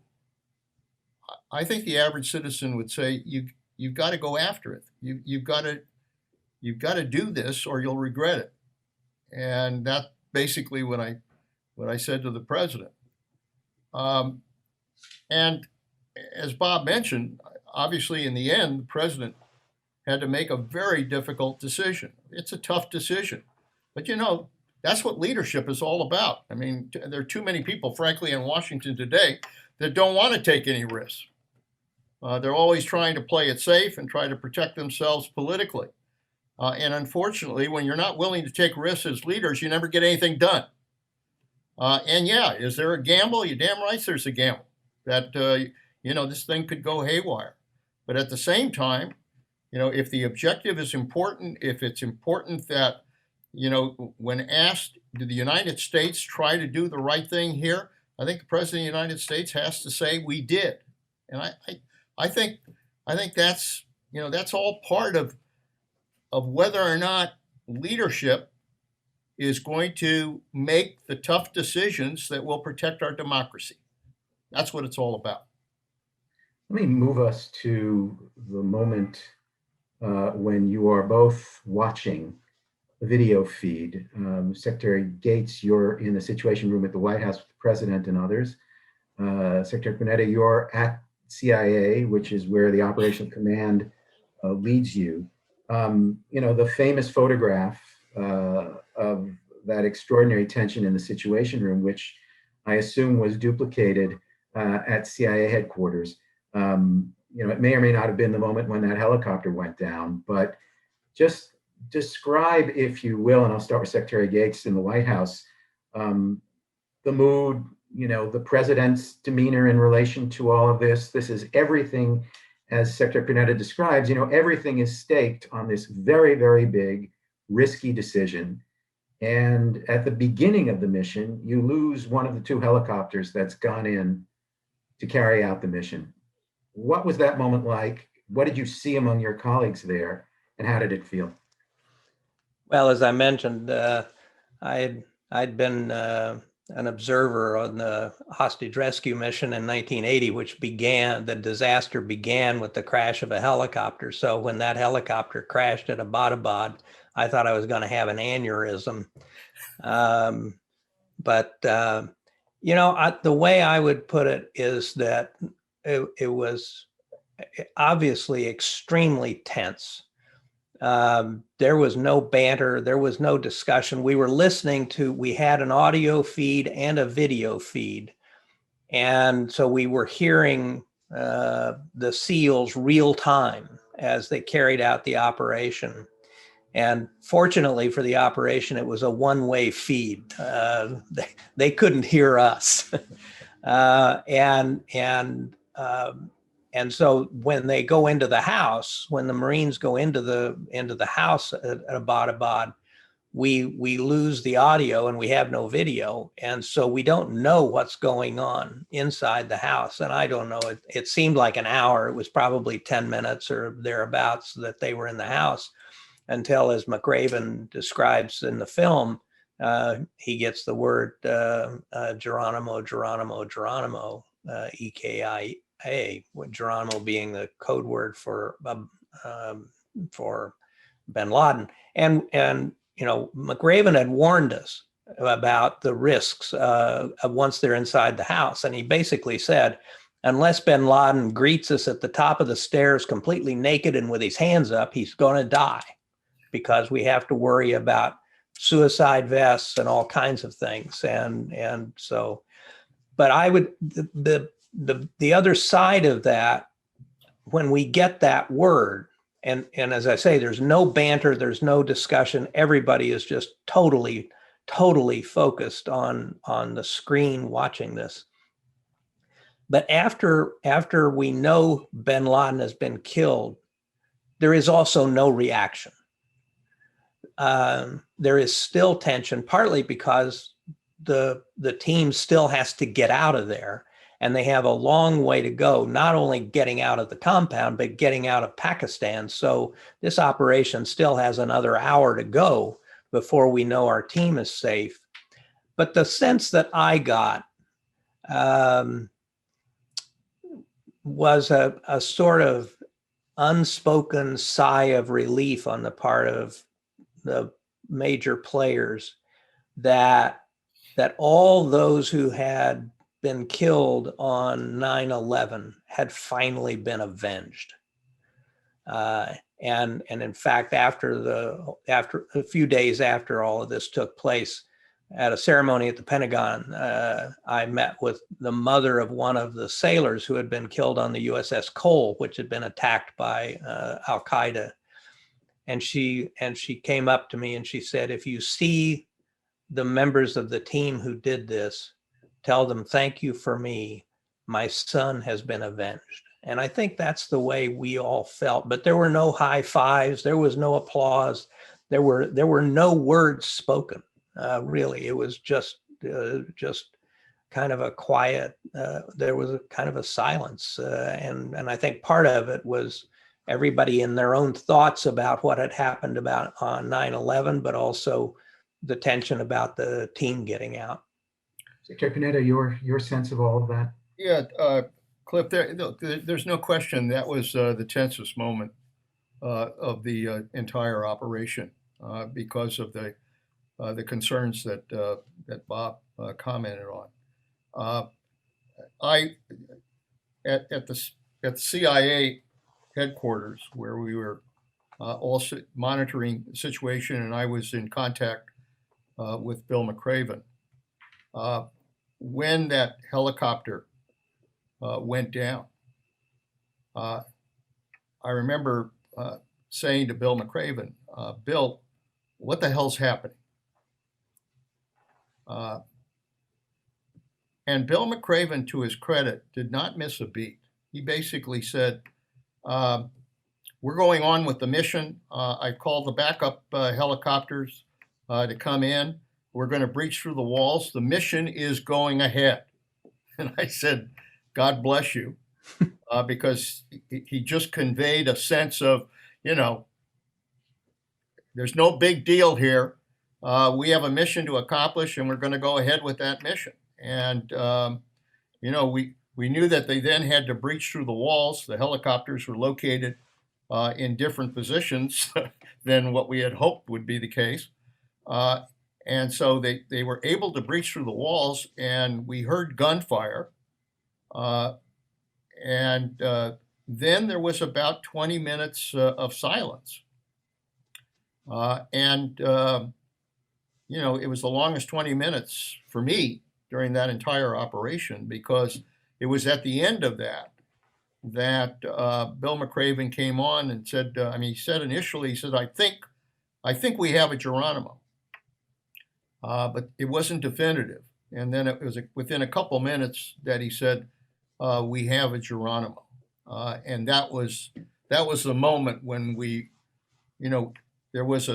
I think the average citizen would say, you've got to go after it. You've got to do this or you'll regret it. And that's basically what I said to the president. And as Bob mentioned, obviously in the end, the president had to make a very difficult decision. It's a tough decision, but that's what leadership is all about. There are too many people, frankly, in Washington today that don't want to take any risks. They're always trying to play it safe and try to protect themselves politically. And unfortunately, when you're not willing to take risks as leaders, you never get anything done. And is there a gamble? You're damn right there's a gamble that, this thing could go haywire. But at the same time, if the objective is important, if it's important that, when asked, did the United States try to do the right thing here? I think the President of the United States has to say we did. And I think that's, that's all part of whether or not leadership is going to make the tough decisions that will protect our democracy. That's what it's all about. Let me move us to the moment when you are both watching the video feed. Secretary Gates, you're in the Situation Room at the White House with the President and others. Secretary Panetta, you're at CIA, which is where the Operational Command leads you. The famous photograph of that extraordinary tension in the Situation Room, which I assume was duplicated at CIA headquarters. It may or may not have been the moment when that helicopter went down, but just describe, if you will, and I'll start with Secretary Gates in the White House, the mood, the president's demeanor in relation to all of this. This is everything, as Secretary Panetta describes, everything is staked on this very, very big, risky decision. And at the beginning of the mission, you lose one of the two helicopters that's gone in to carry out the mission. What was that moment like? What did you see among your colleagues there, and how did it feel? Well, as I mentioned, I'd been an observer on the hostage rescue mission in 1980, the disaster began with the crash of a helicopter. So when that helicopter crashed at Abbottabad, I thought I was going to have an aneurysm. The way I would put it is that it was obviously extremely tense. There was no banter. There was no discussion. We had an audio feed and a video feed. And so we were hearing the SEALs real time as they carried out the operation. And fortunately for the operation, it was a one-way feed. They couldn't hear us. And so when they go into the house, when the Marines go into the house at Abbottabad, we lose the audio and we have no video. And so we don't know what's going on inside the house. And I don't know, it seemed like an hour. It was probably 10 minutes or thereabouts that they were in the house until, as McRaven describes in the film, he gets the word Geronimo, Geronimo, Geronimo, EKIA, with Geronimo being the code word for bin Laden. And McRaven had warned us about the risks once they're inside the house. And he basically said, unless bin Laden greets us at the top of the stairs completely naked and with his hands up, he's going to die, because we have to worry about suicide vests and all kinds of things. And so, but I would, the other side of that, when we get that word, and as I say, there's no banter, there's no discussion. Everybody is just totally focused on the screen watching this. But after we know bin Laden has been killed, there is also no reaction. There is still tension, partly because the team still has to get out of there. And they have a long way to go, not only getting out of the compound, but getting out of Pakistan. So this operation still has another hour to go before we know our team is safe. But the sense that I got was a sort of unspoken sigh of relief on the part of the major players that all those who had been killed on 9/11 had finally been avenged. And in fact, after a few days after all of this took place, at a ceremony at the Pentagon, I met with the mother of one of the sailors who had been killed on the USS Cole, which had been attacked by Al Qaeda. And she came up to me and she said, if you see the members of the team who did this, tell them, thank you for me. My son has been avenged. And I think that's the way we all felt. But there were no high fives. There was no applause. There were no words spoken. Really, it was just kind of a quiet. There was a kind of a silence, and I think part of it was everybody in their own thoughts about what had happened on 9/11, but also the tension about the team getting out. Secretary Panetta, your sense of all of that? Yeah, Cliff, there's no question that was the tensest moment of the entire operation because of the concerns that Bob commented on. At the CIA headquarters, where we were also monitoring the situation, and I was in contact with Bill McRaven. When that helicopter went down, I remember saying to Bill McRaven, Bill, what the hell's happening? And Bill McRaven, to his credit, did not miss a beat. He basically said, we're going on with the mission. I called the backup helicopters to come in. We're going to breach through the walls. The mission is going ahead. And I said, God bless you, because he just conveyed a sense of, there's no big deal here. We have a mission to accomplish, and we're going to go ahead with that mission. And, we knew that they then had to breach through the walls. The helicopters were located in different positions than what we had hoped would be the case. And so they were able to breach through the walls, and we heard gunfire. And then there was about 20 minutes of silence. It was the longest 20 minutes for me during that entire operation, because it was at the end of that Bill McRaven came on and said, he said initially, I think we have a Geronimo, but it wasn't definitive. And then it was within a couple minutes that he said, we have a Geronimo. And that was the moment when we, there was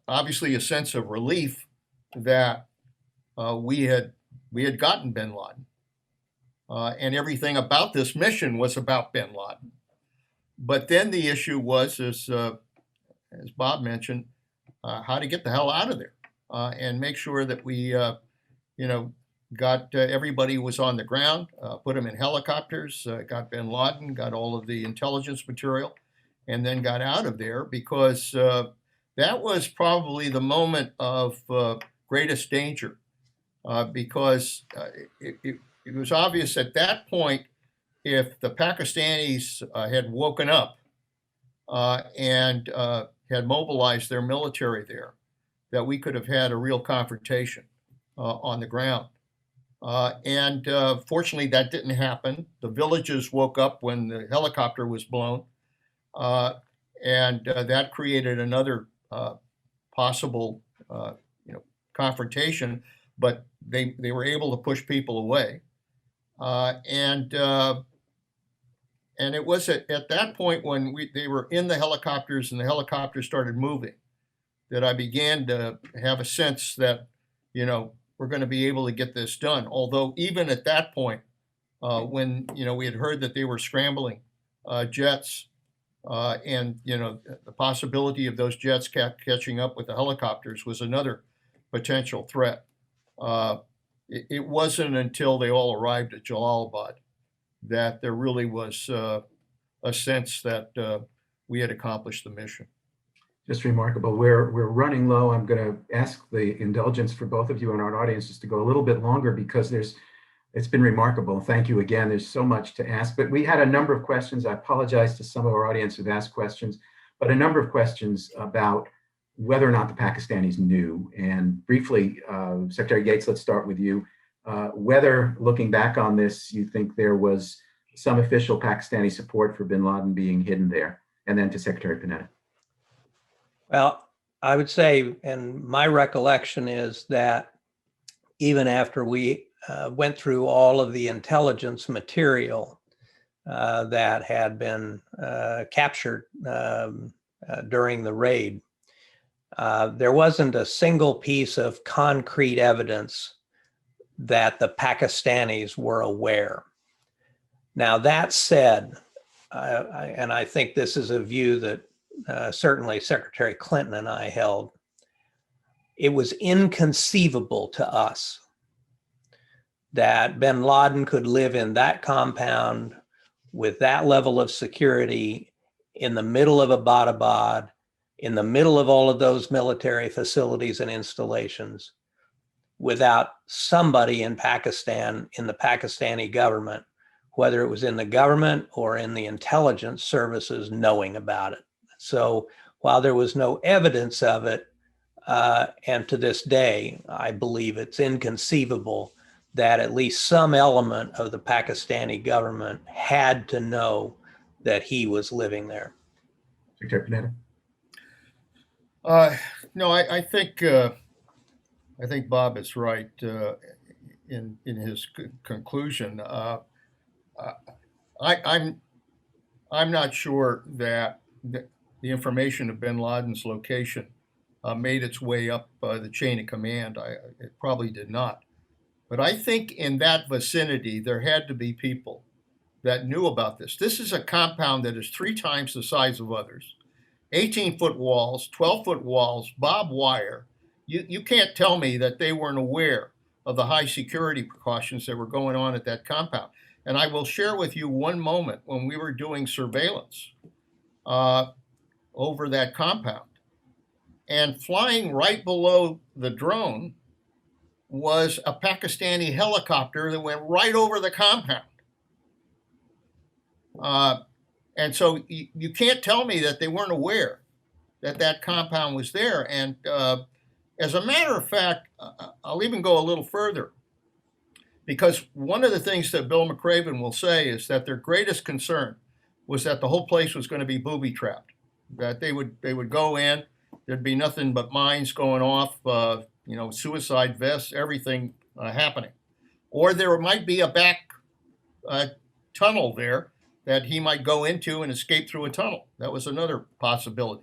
obviously a sense of relief that we had gotten bin Laden. And everything about this mission was about bin Laden. But then the issue was, as Bob mentioned, how to get the hell out of there and make sure that we, got everybody was on the ground, put them in helicopters, got bin Laden, got all of the intelligence material, and then got out of there, because that was probably the moment of greatest danger, because it was obvious at that point, if the Pakistanis had woken up and had mobilized their military there, that we could have had a real confrontation on the ground. Fortunately, that didn't happen. The villages woke up when the helicopter was blown, and that created another possible confrontation, but they were able to push people away. And it was at that point when they were in the helicopters and the helicopters started moving that I began to have a sense that, we're going to be able to get this done. Although even at that point, when, we had heard that they were scrambling jets and, the possibility of those jets catching up with the helicopters was another potential threat. It wasn't until they all arrived at Jalalabad that there really was a sense that we had accomplished the mission. Just remarkable. We're running low. I'm going to ask the indulgence for both of you and our audience just to go a little bit longer, because it's been remarkable. Thank you again. There's so much to ask, but we had a number of questions. I apologize to some of our audience who've asked questions, but a number of questions about whether or not the Pakistanis knew. And briefly, Secretary Gates, let's start with you. Whether, looking back on this, you think there was some official Pakistani support for bin Laden being hidden there, and then to Secretary Panetta. Well, I would say, and my recollection is that even after we went through all of the intelligence material that had been captured during the raid, there wasn't a single piece of concrete evidence that the Pakistanis were aware. Now, that said, and I think this is a view that certainly Secretary Clinton and I held, it was inconceivable to us that bin Laden could live in that compound with that level of security in the middle of Abbottabad, in the middle of all of those military facilities and installations, without somebody in Pakistan, in the Pakistani government, whether it was in the government or in the intelligence services, knowing about it. So while there was no evidence of it, And to this day, I believe it's inconceivable that at least some element of the Pakistani government had to know that he was living there. Secretary Panetta? No, I think Bob is right in his conclusion. I'm not sure that the information of bin Laden's location made its way up the chain of command. It probably did not. But I think in that vicinity, there had to be people that knew about this. This is a compound that is 3 times the size of others. 18-foot walls, 12-foot walls, barbed wire. You can't tell me that they weren't aware of the high security precautions that were going on at that compound. And I will share with you one moment when we were doing surveillance over that compound. And flying right below the drone was a Pakistani helicopter that went right over the compound. And so you can't tell me that they weren't aware that that compound was there. And as a matter of fact, I'll even go a little further, because one of the things that Bill McRaven will say is that their greatest concern was that the whole place was going to be booby-trapped, that they would go in, there'd be nothing but mines going off, suicide vests, everything happening. Or there might be a back tunnel there that he might go into and escape through a tunnel. That was another possibility.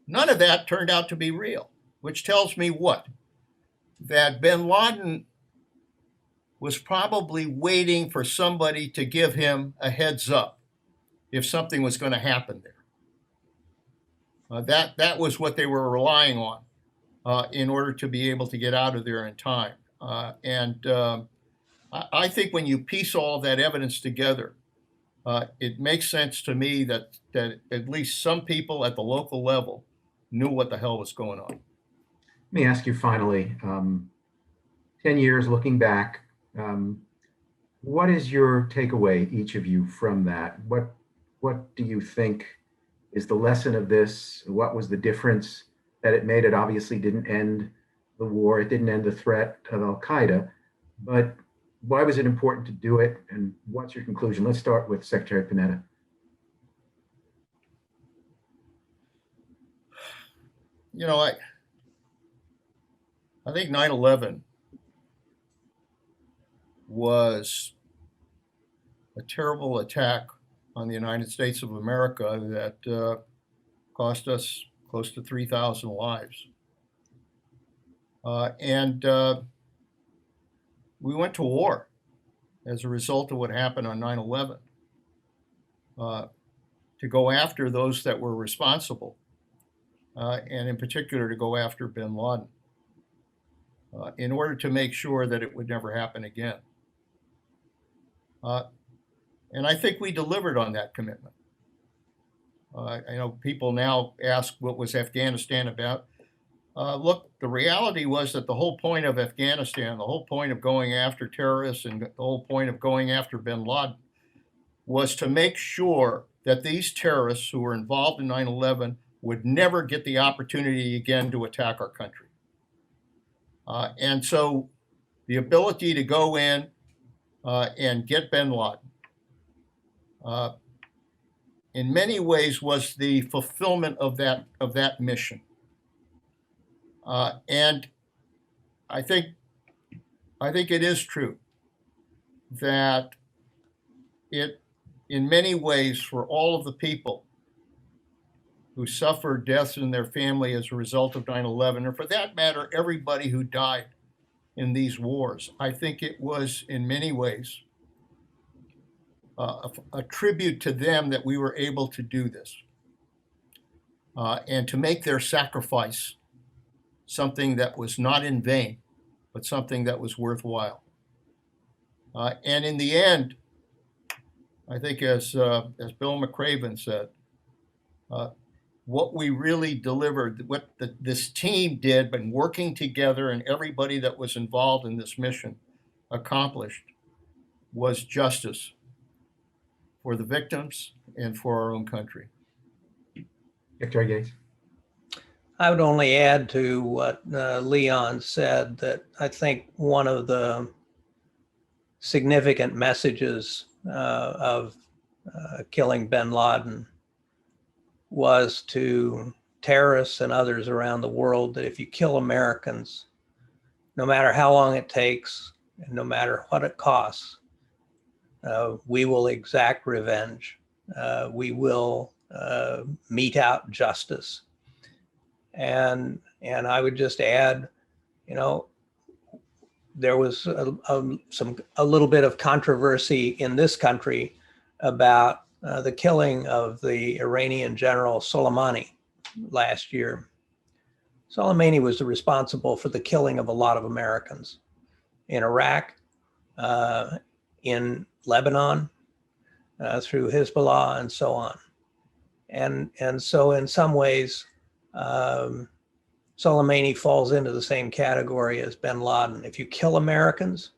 None of that turned out to be real, which tells me what? That bin Laden was probably waiting for somebody to give him a heads up if something was going to happen there. That was what they were relying on in order to be able to get out of there in time. I think when you piece all of that evidence together, it makes sense to me that at least some people at the local level knew what the hell was going on. Let me ask you finally, 10 years looking back, what is your takeaway, each of you, from that? What do you think is the lesson of this? What was the difference that it made? It obviously didn't end the war. It didn't end the threat of Al-Qaeda, but why was it important to do it? And what's your conclusion? Let's start with Secretary Panetta. I think 9/11 was a terrible attack on the United States of America that cost us close to 3,000 lives. And we went to war as a result of what happened on 9/11 to go after those that were responsible, and in particular to go after bin Laden in order to make sure that it would never happen again. And I think we delivered on that commitment. I know people now ask, what was Afghanistan about? Look, the reality was that the whole point of Afghanistan, the whole point of going after terrorists and the whole point of going after bin Laden was to make sure that these terrorists who were involved in 9/11 would never get the opportunity again to attack our country. And so the ability to go in and get bin Laden in many ways was the fulfillment of that mission. And I think it is true that it, in many ways, for all of the people who suffered deaths in their family as a result of 9/11, or for that matter, everybody who died in these wars, I think it was in many ways a tribute to them that we were able to do this and to make their sacrifice something that was not in vain, but something that was worthwhile. And in the end, I think as Bill McRaven said, what we really delivered, what this team did, but working together and everybody that was involved in this mission accomplished, was justice for the victims and for our own country. Secretary Gates. I would only add to what Leon said, that I think one of the significant messages of killing bin Laden was to terrorists and others around the world that if you kill Americans, no matter how long it takes and no matter what it costs, we will exact revenge. We will mete out justice. And I would just add, you know, there was a little bit of controversy in this country about the killing of the Iranian general Soleimani last year. Soleimani was responsible for the killing of a lot of Americans in Iraq, in Lebanon, through Hezbollah and so on. And so in some ways, Soleimani falls into the same category as bin Laden. If you kill Americans,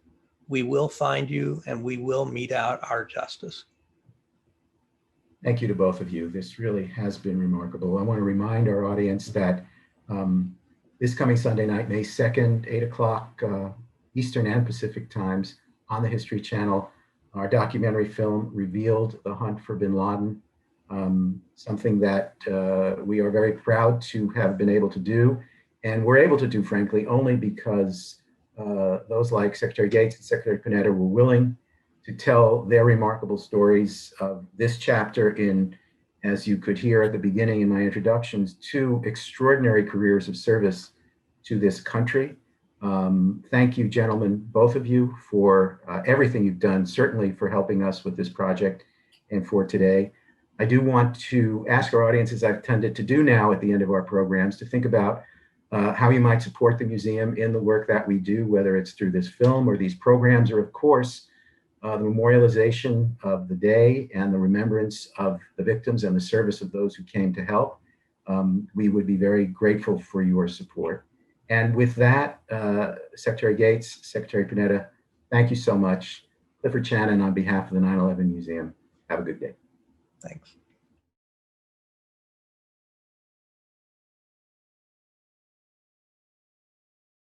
we will find you and we will mete out our justice. Thank you to both of you. This really has been remarkable. I want to remind our audience that this coming Sunday night, May 2nd, 8 o'clock Eastern and Pacific times on the History Channel, our documentary film revealed the hunt for bin Laden, something that we are very proud to have been able to do. And we're able to do, frankly, only because those like Secretary Gates and Secretary Panetta were willing to tell their remarkable stories of this chapter in, as you could hear at the beginning in my introductions, 2 extraordinary careers of service to this country. Thank you, gentlemen, both of you, for everything you've done, certainly for helping us with this project and for today. I do want to ask our audience, as I've tended to do now at the end of our programs, to think about how you might support the museum in the work that we do, whether it's through this film or these programs, or of course, the memorialization of the day and the remembrance of the victims and the service of those who came to help. We would be very grateful for your support. And with that, Secretary Gates, Secretary Panetta, thank you so much. Clifford Shannon on behalf of the 9/11 Museum. Have a good day. Thanks.